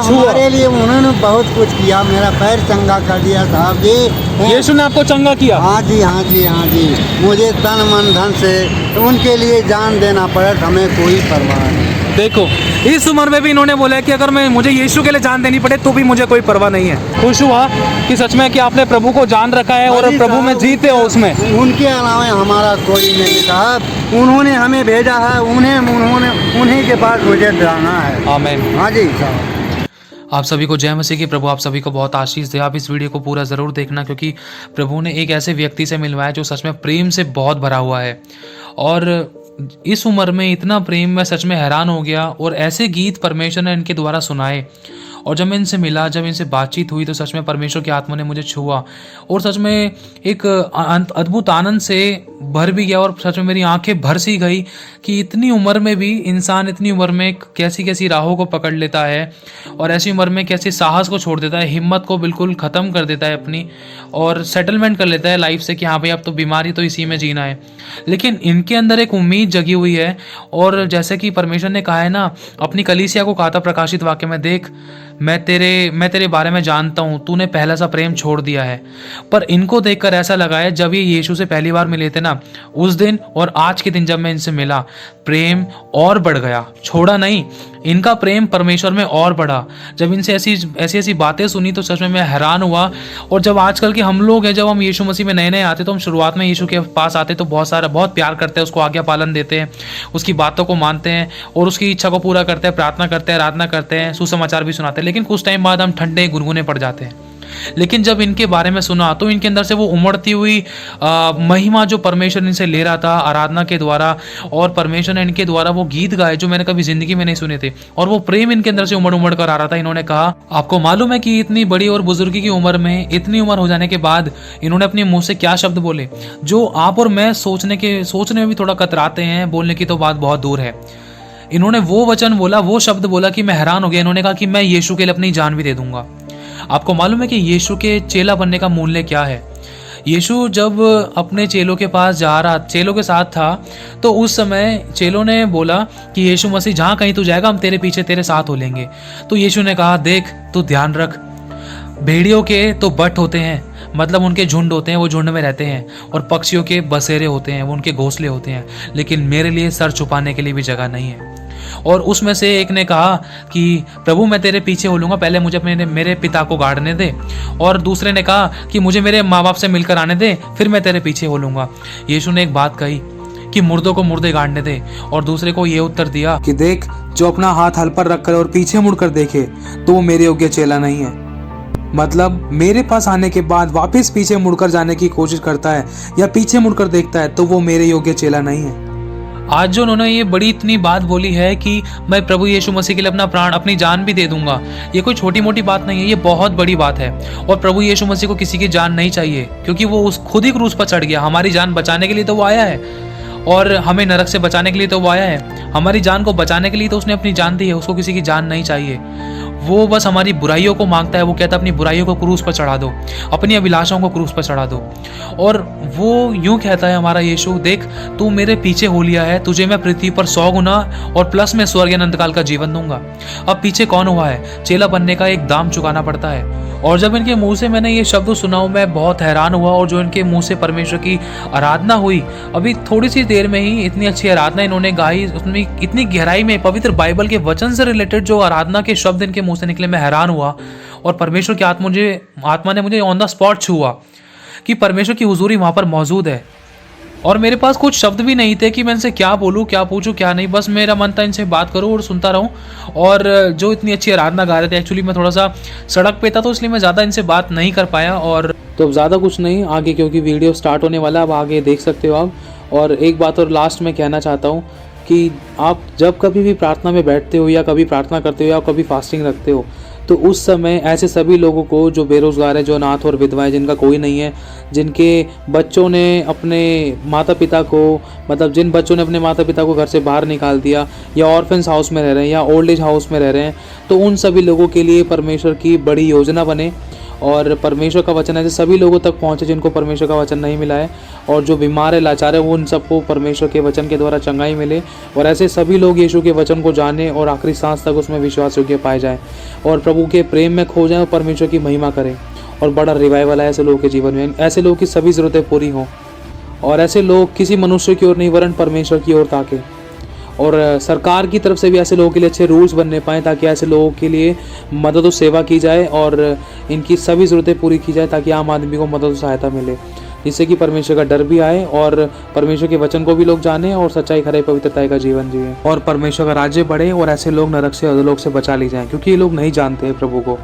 छुआ। हमारे लिए उन्होंने बहुत कुछ किया, मेरा पैर चंगा कर दिया साहब जी। यीशु ने आपको चंगा किया। हाँ जी, हाँ जी, हाँ जी। मुझे तन मन धन से तो उनके लिए जान देना पड़ा, हमें कोई परवाह नहीं। देखो इस उम्र में भी इन्होंने बोला है कि अगर मैं मुझे यीशु के लिए जान देनी पड़े तो भी मुझे कोई परवाह नहीं है। खुश हुआ कि सच में कि आपने प्रभु को जान रखा है और प्रभु में जीते हो उसमें। उनके अलावा हमारा कोई नहीं साहब, उन्होंने हमें भेजा है, उन्हीं के पास मुझे जाना है। आमीन। हाँ जी साहब। आप सभी को जय मसीह की। प्रभु आप सभी को बहुत आशीष दे। आप इस वीडियो को पूरा ज़रूर देखना, क्योंकि प्रभु ने एक ऐसे व्यक्ति से मिलवाया जो सच में प्रेम से बहुत भरा हुआ है। और इस उम्र में इतना प्रेम, मैं सच में हैरान हो गया। और ऐसे गीत परमेश्वर ने इनके द्वारा सुनाए, और जब मैं इनसे मिला, जब इनसे बातचीत हुई, तो सच में परमेश्वर की आत्मा ने मुझे छुआ और सच में एक अद्भुत आनंद से भर भी गया। और सच में मेरी आंखें भर सी गई कि इतनी उम्र में भी इंसान इतनी उम्र में कैसी कैसी राहों को पकड़ लेता है, और ऐसी उम्र में कैसे साहस को छोड़ देता है, हिम्मत को बिल्कुल ख़त्म कर देता है अपनी, और सेटलमेंट कर लेता है लाइफ से कि हाँ भाई अब तो बीमारी तो इसी में जीना है। लेकिन इनके अंदर एक उम्मीद जगी हुई है। और जैसे कि परमेश्वर ने कहा है ना, अपनी कलीसिया को कहा था प्रकाशित वाक्य में, देख मैं तेरे बारे में जानता हूँ, तूने पहला सा प्रेम छोड़ दिया है। पर इनको देखकर ऐसा लगा है, जब ये यीशु से पहली बार मिले थे ना, उस दिन और आज के दिन जब मैं इनसे मिला, प्रेम और बढ़ गया, छोड़ा नहीं। इनका प्रेम परमेश्वर में और बढ़ा। जब इनसे ऐसी बातें सुनी तो सच में मैं हैरान हुआ। और जब आजकल के हम लोग हैं, जब हम यीशु मसीह में नए नए आते तो हम शुरुआत में यीशु के पास आते तो बहुत प्यार करते हैं, उसको आज्ञा पालन देते हैं, उसकी बातों को मानते हैं और उसकी इच्छा को पूरा करते हैं, प्रार्थना करते हैं, आराधना करते हैं, सुसमाचार भी सुनाते हैं। लेकिन कुछ टाइम बाद हम ठंडे गुनगुने पड़ जाते हैं। लेकिन जब इनके बारे में सुना तो इनके अंदर से वो उमड़ती हुई महिमा जो परमेश्वर इनसे ले रहा था आराधना के द्वारा, और परमेश्वर ने इनके द्वारा वो गीत गाए जो मैंने कभी जिंदगी में नहीं सुने थे, और वो प्रेम इनके अंदर से उमड़ उमड़ कर आ रहा था। इन्होंने कहा, आपको मालूम है कि इतनी बड़ी और बुजुर्गी की उम्र में, इतनी उम्र हो जाने के बाद इन्होंने अपने मुंह से क्या शब्द बोले जो आप और मैं सोचने में भी थोड़ा कतराते हैं, बोलने की तो बात बहुत दूर है। इन्होंने वो वचन बोला, वो शब्द बोला कि मैं हैरान हो गया। इन्होंने कहा कि मैं यीशु के लिए अपनी जान भी दे दूंगा। आपको मालूम है कि यीशु के चेला बनने का मूल्य क्या है? यीशु जब अपने चेलों के पास चेलों के साथ था, तो उस समय चेलों ने बोला कि यीशु मसीह जहाँ कहीं तू जाएगा हम तेरे पीछे तेरे साथ हो लेंगे। तो यीशु ने कहा, देख तू ध्यान रख, भेड़ियों के तो बट होते हैं, मतलब उनके झुंड होते हैं, वो झुंड में रहते हैं, और पक्षियों के बसेरे होते हैं, वो उनके घोंसले होते हैं, लेकिन मेरे लिए सर छुपाने के लिए भी जगह नहीं है। और उसमें से एक ने कहा कि प्रभु मैं तेरे पीछे हो लूँगा, पहले मुझे मेरे पिता को गाड़ने दे। और दूसरे ने कहा कि मुझे मेरे माँ बाप से मिलकर आने दे, फिर मैं तेरे पीछे हो लूँगा। यीशु ने एक बात कही कि मुर्दों को मुर्दे गाड़ने दे, और दूसरे को ये उत्तर दिया कि देख जो अपना हाथ हल पर रखकर और पीछे मुड़कर देखे तो वो मेरे योग्य चेला नहीं है। मतलब मेरे पास आने के बाद वापस पीछे मुड़कर जाने की कोशिश करता है या पीछे मुड़कर देखता है तो वो मेरे योग्य चेला नहीं है। आज जो उन्होंने ये बड़ी इतनी बात बोली है कि मैं प्रभु यीशु मसीह के लिए अपना प्राण, अपनी जान भी दे दूंगा, ये कोई छोटी मोटी बात नहीं है, ये बहुत बड़ी बात है। और प्रभु यीशु मसीह को किसी की जान नहीं चाहिए, क्योंकि वो खुद ही क्रूस पर चढ़ गया। हमारी जान बचाने के लिए तो वो आया है, और हमें नरक से बचाने के लिए तो वो आया है। हमारी जान को बचाने के लिए तो उसने अपनी जान दी है, उसको किसी की जान नहीं चाहिए। वो बस हमारी बुराइयों को मांगता है। वो कहता है अपनी बुराइयों को क्रूस पर चढ़ा दो, अपनी अभिलाषाओं को क्रूस पर चढ़ा दो। और वो यूं कहता है हमारा यीशु, देख तू मेरे पीछे हो लिया है, तुझे मैं पृथ्वी पर 100 गुना और प्लस में स्वर्ग अनंत काल का जीवन दूंगा। अब पीछे कौन हुआ है? चेला बनने का एक दाम चुकाना पड़ता है। और जब इनके मुंह से मैंने ये शब्द सुना, मैं बहुत हैरान हुआ। और जो इनके मुंह से परमेश्वर की आराधना हुई, अभी थोड़ी सी देर में ही इतनी अच्छी आराधना इन्होंने गाई, उसमें इतनी गहराई में पवित्र बाइबल के वचन से रिलेटेड जो आराधना के शब्द इनके मुंह से निकले, मैं हैरान हुआ। और परमेश्वर की आत्मा ने मुझे ऑन द स्पॉट छुआ कि परमेश्वर की हुजूरी वहाँ पर मौजूद है। और मेरे पास कुछ शब्द भी नहीं थे कि मैं इनसे क्या बोलूँ, क्या पूछूँ, क्या नहीं। बस मेरा मन था इनसे बात करूँ और सुनता रहूँ। और जो इतनी अच्छी आराधना गा रहे थे, एक्चुअली मैं थोड़ा सा सड़क पे था तो इसलिए मैं ज़्यादा इनसे बात नहीं कर पाया। और तो अब ज़्यादा कुछ नहीं आगे, क्योंकि वीडियो स्टार्ट होने वाला है, अब आगे देख सकते हो आप। और एक बात और लास्ट में कहना चाहता हूँ कि आप जब कभी भी प्रार्थना में बैठते हो, या कभी प्रार्थना करते हो, या कभी फास्टिंग रखते हो, तो उस समय ऐसे सभी लोगों को जो बेरोज़गार है, जो अनाथ और विधवाएं, जिनका कोई नहीं है, जिनके बच्चों ने अपने माता पिता को, मतलब जिन बच्चों ने अपने माता पिता को घर से बाहर निकाल दिया, या ऑर्फेंस हाउस में रह रहे हैं, या ओल्ड एज हाउस में रह रहे हैं, तो उन सभी लोगों के लिए परमेश्वर की बड़ी योजना बने। और परमेश्वर का वचन ऐसे सभी लोगों तक पहुँचे जिनको परमेश्वर का वचन नहीं मिला है, और जो बीमार है, लाचार है, वो उन सबको परमेश्वर के वचन के द्वारा चंगाई मिले, और ऐसे सभी लोग यीशु के वचन को जाने और आखिरी सांस तक उसमें विश्वास योग्य पाए जाएँ और प्रभु के प्रेम में खो जाएँ और परमेश्वर की महिमा करें। और बड़ा रिवाइवल है ऐसे लोगों के जीवन में, ऐसे लोगों की सभी ज़रूरतें पूरी हों, और ऐसे लोग किसी मनुष्य की ओर नहीं वरन परमेश्वर की ओर ताकें। और सरकार की तरफ से भी ऐसे लोगों के लिए अच्छे रूल्स बनने पाएँ ताकि ऐसे लोगों के लिए मदद और सेवा की जाए और इनकी सभी ज़रूरतें पूरी की जाए, ताकि आम आदमी को मदद और सहायता मिले, जिससे कि परमेश्वर का डर भी आए और परमेश्वर के वचन को भी लोग जाने और सच्चाई, खराई, पवित्रता का जीवन जिए, और परमेश्वर का राज्य बढ़े और ऐसे लोग नरक से अधोलोक से बचा ली जाएँ, क्योंकि ये लोग नहीं जानते हैं प्रभु को।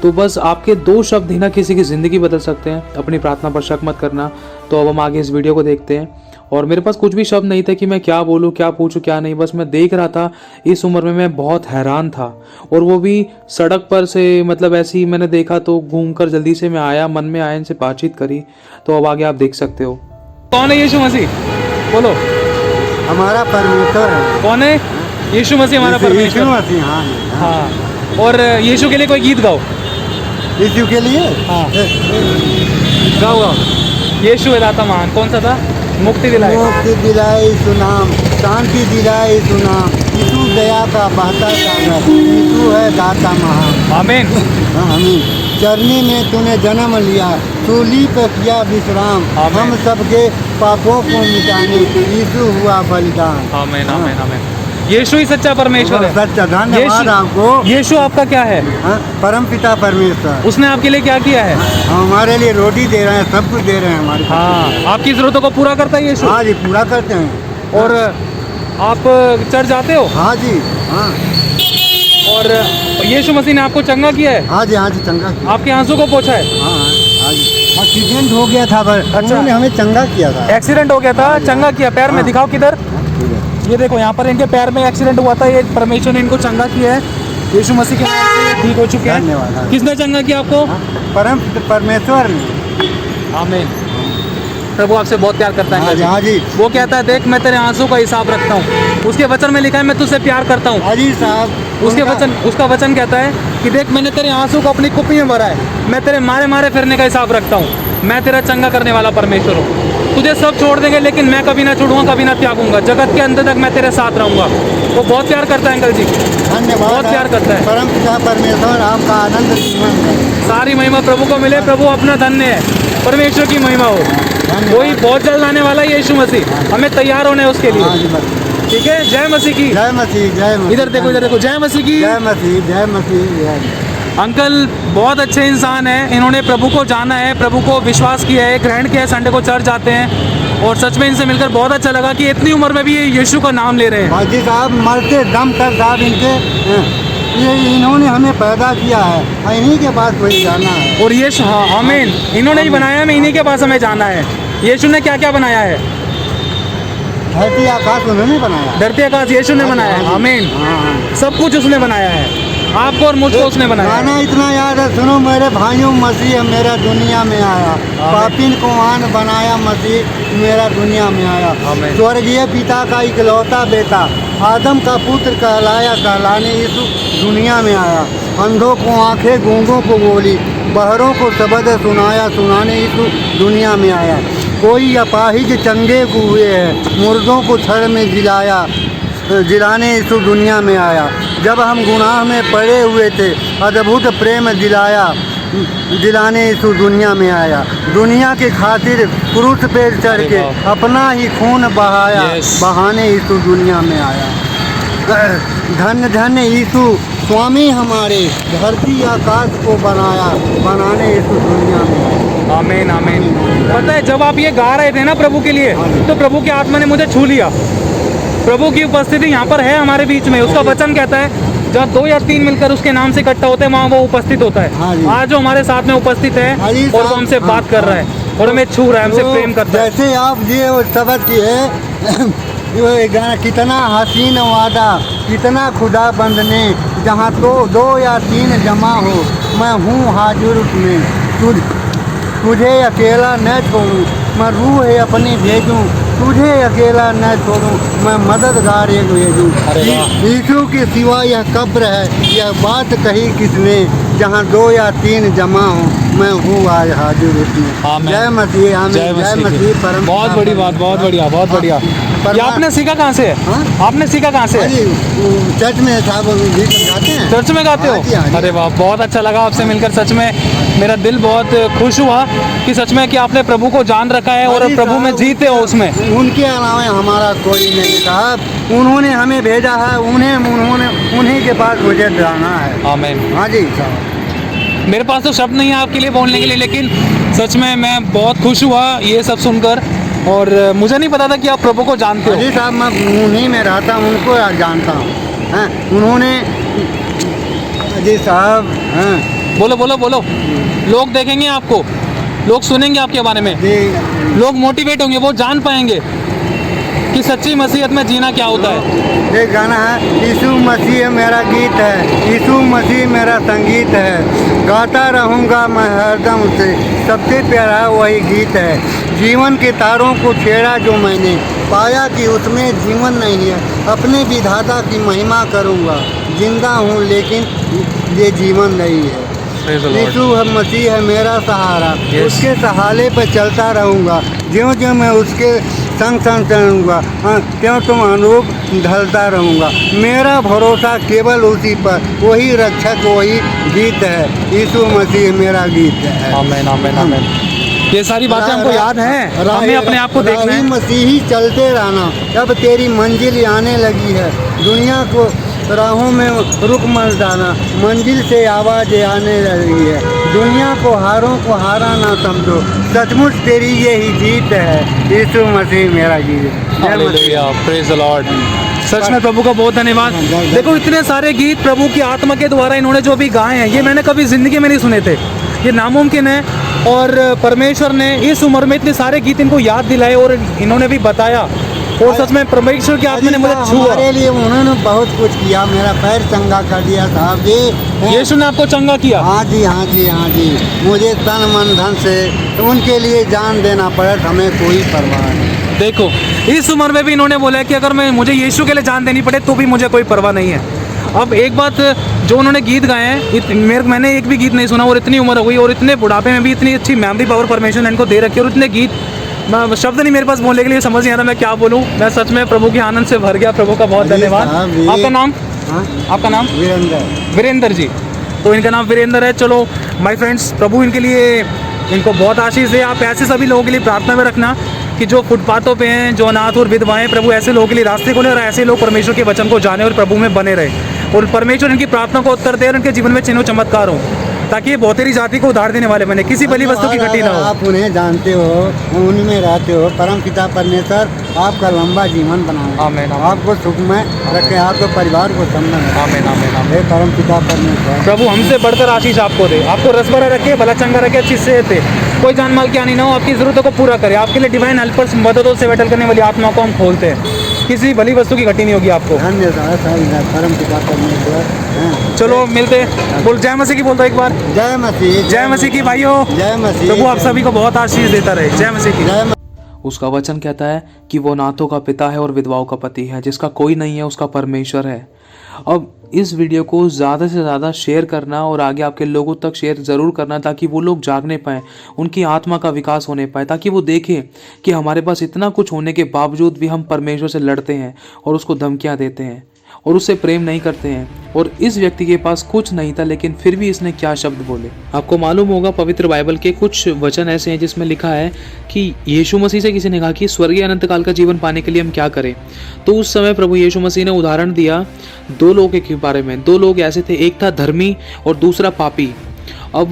तो बस आपके 2 शब्द ही ना किसी की ज़िंदगी बदल सकते हैं। अपनी प्रार्थना पर शक मत करना। तो अब हम आगे इस वीडियो को देखते हैं। और मेरे पास कुछ भी शब्द नहीं थे कि मैं क्या बोलूँ, क्या पूछूँ, क्या नहीं। बस मैं देख रहा था, इस उम्र में मैं बहुत हैरान था, और वो भी सड़क पर से, मतलब ऐसे ही मैंने देखा तो घूमकर जल्दी से मैं आया, मन में आया, इनसे बातचीत करी। तो अब आगे आप देख सकते हो। कौन है यीशु मसीह? बोलो। हमारा परमेश्वर है। कौन है? यीशु मसीह हमारा परमेश्वर। यीशु मसीह, हाँ हाँ। और यीशु के लिए कोई गीत गाओ। यीशु के लिए हाँ, गाओ गाओ। यीशु है दाता महान। कौन सा था? मुक्ति दिलाए, मुक्ति दिलाए यीशु नाम, शांति दिलाए यीशु नाम, यीशु दया का बहता सागर, यीशु है दाता महान। आमीन। आमीन। चरनी में तूने जन्म लिया, सूली पर किया विश्राम, हम सबके पापों को मिटाने यीशु हुआ बलिदान। आमीन आमीन आमीन। यीशु ही सच्चा परमेश्वर है। सच्चा, धन्यवाद आपको। यीशु आपका क्या है? परम पिता परमेश्वर। उसने आपके लिए क्या किया है? हमारे लिए रोटी दे रहे हैं, सब कुछ दे रहे हैं हमारे। हाँ, आपकी जरूरतों को पूरा करता है यीशु। हाँ जी, पूरा करते हैं। और आप चर्च जाते हो? हाँ जी, हाँ। और यीशु मसीह ने आपको चंगा किया है? हाँ जी चंगा किया। आपके आंसू को पोंछा है? हाँ जी। एक्सीडेंट हो गया था, उन्होंने हमें चंगा किया था। एक्सीडेंट हो गया था, चंगा किया। पैर में दिखाओ किधर। ये देखो, यहाँ पर इनके पैर में एक्सीडेंट हुआ था, ये परमेश्वर ने इनको चंगा किया है। यीशु मसीह के नाम से ठीक हो चुके हैं। धन्यवाद। किसने चंगा किया आपको? परम परमेश्वर ने। आमीन। प्रभु आपसे बहुत प्यार करता है। हाँ जी। वो कहता है, देख मैं तेरे आंसू का हिसाब रखता हूँ। उसके वचन में लिखा है, मैं तुझसे प्यार करता हूँ। अजी साहब, उसका वचन कहता है कि देख मैंने तेरे आंसू को अपनी कुप्पी में भरा है, मैं तेरे मारे मारे फिरने का हिसाब रखता हूँ, मैं तेरा चंगा करने वाला परमेश्वर हूँ। तुझे सब छोड़ देंगे लेकिन मैं कभी ना छोड़ूंगा, कभी ना त्यागूंगा, जगत के अंत तक मैं तेरे साथ रहूंगा। वो बहुत प्यार करता है अंकल जी। धन्यवाद। बहुत प्यार करता है। परम पिता परमेश्वर आपका आनंद जीवन है। सारी महिमा प्रभु को मिले। प्रभु अपना धन्य है। परमेश्वर की महिमा हो। वही बहुत जल्द आने वाला है यीशु मसीह, हमें तैयार होना है उसके लिए। ठीक है। जय मसीह की। जय मसीह, जय मसीह। इधर देखो, इधर देखो। जय मसीह की। जय मसीह, जय मसीह, जय। अंकल बहुत अच्छे इंसान हैं। इन्होंने प्रभु को जाना है, प्रभु को विश्वास किया है, ग्रहण किया है, संडे को चर्च जाते हैं, और सच में इनसे मिलकर बहुत अच्छा लगा कि इतनी उम्र में भी ये यीशु का नाम ले रहे हैं। बाजी साहब, मरते दम तक साहब ये इन्होंने हमें पैदा किया है, इन्हीं के पास कोई जाना है। और यीशु, हाँ आमीन, इन्होंने ही बनाया, हमें इन्हीं के पास हमें जाना है। यीशु ने क्या क्या बनाया है? धरती आकाश उन्होंने बनाया। धरती आकाश यीशु ने बनाया है। आमीन। सब कुछ उसने बनाया है, आपको और मुझको उसने बनाया। गाना इतना याद है, सुनो मेरे भाइयों, मसीह मेरा दुनिया में आया, पापिन को महान बनाया, मसीह मेरा दुनिया में आया। स्वर्गीय पिता का इकलौता बेटा, आदम का पुत्र कहलाया, कहलाने यीशु दुनिया में आया। अंधों को आंखें, गूंगों को बोली, बहरों को शब्द सुनाया, सुनाने यीशु दुनिया में आया। कोई अपाहिज चंगे हुए हैं, मुर्दों को छड़ में जिलाया, जिलाने यीशु दुनिया में आया। जब हम गुनाह में पड़े हुए थे, अद्भुत प्रेम दिलाने यीशु दुनिया में आया। दुनिया के खातिर क्रूस पे चढ़ के अपना ही खून बहाया, बहाने यीशु दुनिया में आया। धन्य धन्य यीशु स्वामी हमारे, धरती आकाश को बनाया, बनाने यीशु दुनिया में आया। आमीन आमीन। पता है, जब आप ये गा रहे थे ना प्रभु के लिए, तो प्रभु की आत्मा ने मुझे छू लिया। प्रभु की उपस्थिति यहाँ पर है हमारे बीच में। उसका वचन कहता है, जब 2 या 3 मिलकर उसके नाम से इकट्ठा होते हैं, वहाँ वो उपस्थित होता है। आज जो हमारे साथ में उपस्थित है और वो हमसे बात कर रहा है और हमें छू रहा है, हमसे प्रेम करता है। जैसे आप ये शब्द की है गाना, कितना हसीन वादा, कितना खुदा बंदने, जहाँ तो 2 या 3 जमा हो, मैं हूँ हाजिर में, तुझे अकेला न छोड़ूं, मैं रूह अपनी भेजूं, तुझे अकेला न छोड़ूं, मैं मददगार एक भेजूं। अरे वाह। यीशु के सिवा यह कब्र है, यह बात कही किसने, जहाँ 2 या 3 जमा हो, मैं हूँ आज हाजिर उसमें। आमीन। जय मसीह, आमीन। जय मसीह। परम बहुत बड़ी बात, बहुत बढ़िया, बहुत बढ़िया। ये आपने सीखा कहाँ से है? हाँ? आपने सीखा कहाँ से हाँ है? जी, वो चर्च में साहब गीत गाते हैं। चर्च में गाते हो? हाँ जी, हाँ जी। अरे वाह, बहुत अच्छा लगा आपसे मिलकर। सच में मेरा दिल बहुत खुश हुआ कि सच में कि आपने प्रभु को जान रखा है और हाँ जी प्रभु में साहब, जीते हो उसमें। उनके अलावा हमारा कोई नहीं साहब। उन्होंने हमें भेजा है, उन्हीं के पास मुझे जाना है। आमीन। हाँ जी साहब। मेरे पास तो शब्द नहीं है आपके लिए बोलने के लिए, लेकिन सच में मैं बहुत खुश हुआ ये सब सुनकर, और मुझे नहीं पता था कि आप प्रभु को जानते हो। जी साहब, मैं उन्हीं में रहता हूँ, उनको जानता हूँ। हाँ, उन्होंने जी साहब। हाँ बोलो बोलो बोलो, लोग देखेंगे आपको, लोग सुनेंगे आपके बारे में, जी, लोग मोटिवेट होंगे, वो जान पाएंगे कि सच्ची मसीहत में जीना क्या होता है। ये गाना है, यीशु मसीह मेरा गीत है, यीशु मसीह मेरा संगीत है, गाता रहूँगा मैं हरदम से, सबसे प्यारा वही गीत है। जीवन के तारों को छेड़ा जो मैंने, पाया कि उसमें जीवन नहीं है, अपने विधाता की महिमा करूँगा, जिंदा हूँ लेकिन ये जीवन नहीं है। यीशु मसीह है मेरा सहारा, उसके सहारे पर चलता रहूँगा, ज्यों ज्यों मैं उसके संग संग चलूँगा, त्यों तुम अनुरूप ढलता रहूँगा। मेरा भरोसा केवल उसी पर, वही रक्षक वही गीत है, यीशु मसीह मेरा गीत है। आमीन आमीन आमीन। ये सारी बातें हमको याद हैं, हमें अपने आप को देखना है। मसीही चलते रहना, अब तेरी मंजिल आने लगी है, दुनिया को राहों में रुक मत जाना, मंजिल से आवाज़ आने लगी है, दुनिया को हारों को हारा ना समझो, सचमुच तेरी यही जीत है, यीशु मसीह मेरा गीत। Hallelujah, praise the Lord. सच में प्रभु का बहुत धन्यवाद। देखो इतने सारे गीत प्रभु की आत्मा के द्वारा इन्होंने जो भी गाए हैं, ये मैंने कभी जिंदगी में नहीं सुने थे, ये नामुमकिन है। और परमेश्वर ने इस उम्र में इतने सारे गीत इनको याद दिलाए और इन्होंने भी बताया, और सच में परमेश्वर की आत्मा ने मुझे छुआ। हमारे लिए उन्होंने बहुत कुछ किया, मेरा पैर चंगा कर दिया साहब जी। यीशु ने आपको चंगा किया? हाँ जी, हाँ जी, हाँ जी। मुझे तन मन धन से उनके लिए जान देना पड़ा, हमें कोई परवाह नहीं। देखो इस उम्र में भी इन्होंने बोला है कि अगर मैं मुझे यीशु के लिए जान देनी पड़े तो भी मुझे कोई परवाह नहीं है। अब एक बात, जो उन्होंने गीत गाए हैं, मैंने एक भी गीत नहीं सुना, और इतनी उम्र हो गई और इतने बुढ़ापे में भी इतनी अच्छी मेमोरी पावर परमेश्वर ने इनको दे रखी है, और इतने गीत मैं शब्द नहीं मेरे पास बोलने के लिए, समझ नहीं आ रहा मैं क्या बोलूँ। मैं सच में प्रभु के आनंद से भर गया। प्रभु का बहुत धन्यवाद। आपका नाम? हाँ? आपका नाम? वीरेंद्र। वीरेंद्र जी, तो इनका नाम वीरेंद्र है। चलो माय फ्रेंड्स, प्रभु इनके लिए, इनको बहुत आशीष दे। आप ऐसे सभी लोगों के लिए प्रार्थना में रखना कि जो फुटपाथों पे हैं, जो अनाथ और विधवाएं, प्रभु ऐसे लोगों के लिए रास्ते खोले, और ऐसे लोग परमेश्वर के वचन को जाने और प्रभु में बने रहे, और परमेश्वर इनकी प्रार्थना को उत्तर दे और उनके जीवन में चिन्ह चमत्कार हो, ताकि ये बहुतेरी जाति को उधार देने वाले बने, किसी भली वस्तु की घटी ना हो। आप उन्हें जानते हो, उनमें रहते हो, परम पिता परमेश्वर आपका लंबा जीवन बनाए, आमीन, आमीन। आपको सुखमय रखे, आपके परिवार को सम्मान। आमीन आमीन आमीन। परम पिता परमेश्वर प्रभु हमसे बढ़कर आशीष आपको दे, आपको रस भरा रखे, भला चंगा रखे, अच्छी सेहत दे, कोई जान माल की हानि ना हो, आपकी ज़रूरतों को पूरा करे। आपके लिए डिवाइन हेल्पर्स, मददों से बैटल करने वाली आत्मा को हम खोलते हैं, किसी भली वस्तु की घटी नहीं होगी आपको। धन्यवाद परम पिता परमेश्वर। चलो मिलते, बोल जय मसीह की, बोल दो एक बार जय मसीह। जय मसीह की भाइयों। जय मसीह। प्रभु आप सभी को बहुत आशीष देता रहे। जय मसीह की। जय उसका वचन कहता है कि वो नाथों का पिता है और विधवाओं का पति है, जिसका कोई नहीं है उसका परमेश्वर है। अब इस वीडियो को ज़्यादा से ज़्यादा शेयर करना और आगे आपके लोगों तक शेयर ज़रूर करना, ताकि वो लोग जागने पाएँ, उनकी आत्मा का विकास होने पाए, ताकि वो देखें कि हमारे पास इतना कुछ होने के बावजूद भी हम परमेश्वर से लड़ते हैं और उसको धमकियाँ देते हैं और उससे प्रेम नहीं करते हैं। और इस व्यक्ति के पास कुछ नहीं था, लेकिन फिर भी इसने क्या शब्द बोले। आपको मालूम होगा पवित्र बाइबल के कुछ वचन ऐसे हैं जिसमें लिखा है कि यीशु मसीह से किसी ने कहा कि स्वर्गीय अनंत काल का जीवन पाने के लिए हम क्या करें। तो उस समय प्रभु यीशु मसीह ने उदाहरण दिया 2 लोगों के बारे में। 2 लोग ऐसे थे, एक था धर्मी और दूसरा पापी। अब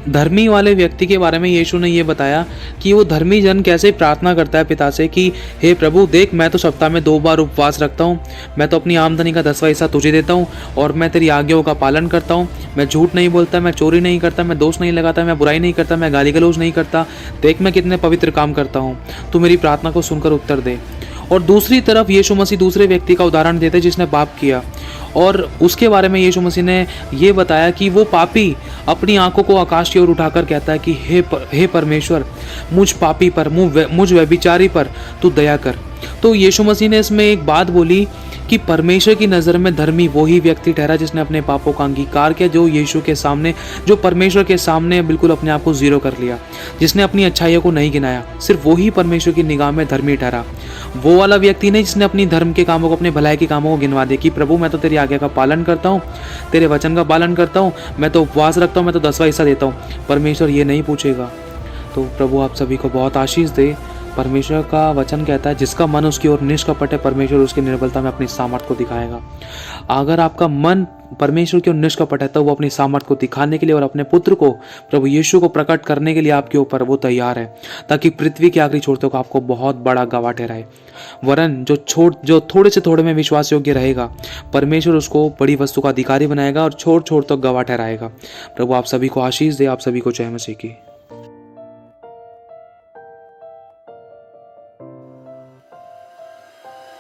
धर्मी वाले व्यक्ति के बारे में यीशु ने ये बताया कि वो धर्मी जन कैसे प्रार्थना करता है पिता से कि हे प्रभु देख, मैं तो सप्ताह में 2 बार उपवास रखता हूँ, मैं तो अपनी आमदनी का 10वां हिस्सा तुझे देता हूँ, और मैं तेरी आज्ञाओं का पालन करता हूँ, मैं झूठ नहीं बोलता, मैं चोरी नहीं करता, मैं दोष नहीं लगाता, मैं बुराई नहीं करता, मैं गाली गलौज नहीं करता, देख मैं कितने पवित्र काम करता हूँ, तू मेरी प्रार्थना को सुनकर उत्तर दे। और दूसरी तरफ यीशु मसीह दूसरे व्यक्ति का उदाहरण देते जिसने पाप किया, और उसके बारे में यीशु मसीह ने ये बताया कि वो पापी अपनी आंखों को आकाश की ओर उठाकर कहता है कि हे परमेश्वर, मुझ पापी पर, मुझ व्यभिचारी पर तू दया कर। तो यीशु मसीह ने इसमें एक बात बोली कि परमेश्वर की नज़र में धर्मी वही व्यक्ति ठहरा जिसने अपने पापों का अंगीकार किया, जो यीशु के सामने, जो परमेश्वर के सामने बिल्कुल अपने आप को जीरो कर लिया, जिसने अपनी अच्छाइयों को नहीं गिनाया। सिर्फ वही परमेश्वर की निगाह में धर्मी ठहरा। वो वाला व्यक्ति नहीं जिसने अपनी धर्म के कामों को, अपने भलाई के कामों को गिनवा दिया कि प्रभु मैं तो तेरी आज्ञा का पालन करता हूँ, तेरे वचन का पालन करता हूँ, मैं तो उपवास रखता हूँ, मैं तो 10वां हिस्सा देता हूँ। परमेश्वर ये नहीं पूछेगा। तो प्रभु आप सभी को बहुत आशीष दे। परमेश्वर का वचन कहता है जिसका मन उसकी ओर निष्कपट है, परमेश्वर उसकी निर्बलता में अपनी सामर्थ को दिखाएगा। अगर आपका मन परमेश्वर की ओर निष्कपट है तो वो अपनी सामर्थ को दिखाने के लिए और अपने पुत्र को, प्रभु यीशु को प्रकट करने के लिए आपके ऊपर वो तैयार है, ताकि पृथ्वी के आखिरी छोर तक आपको बहुत बड़ा गवाह ठहराए। वरन जो थोड़े से थोड़े में विश्वास योग्य रहेगा, परमेश्वर उसको बड़ी वस्तु का अधिकारी बनाएगा और छोड़ तक गवाह ठहराएगा। प्रभु आप सभी को आशीष दे। आप सभी को जय मसीह की।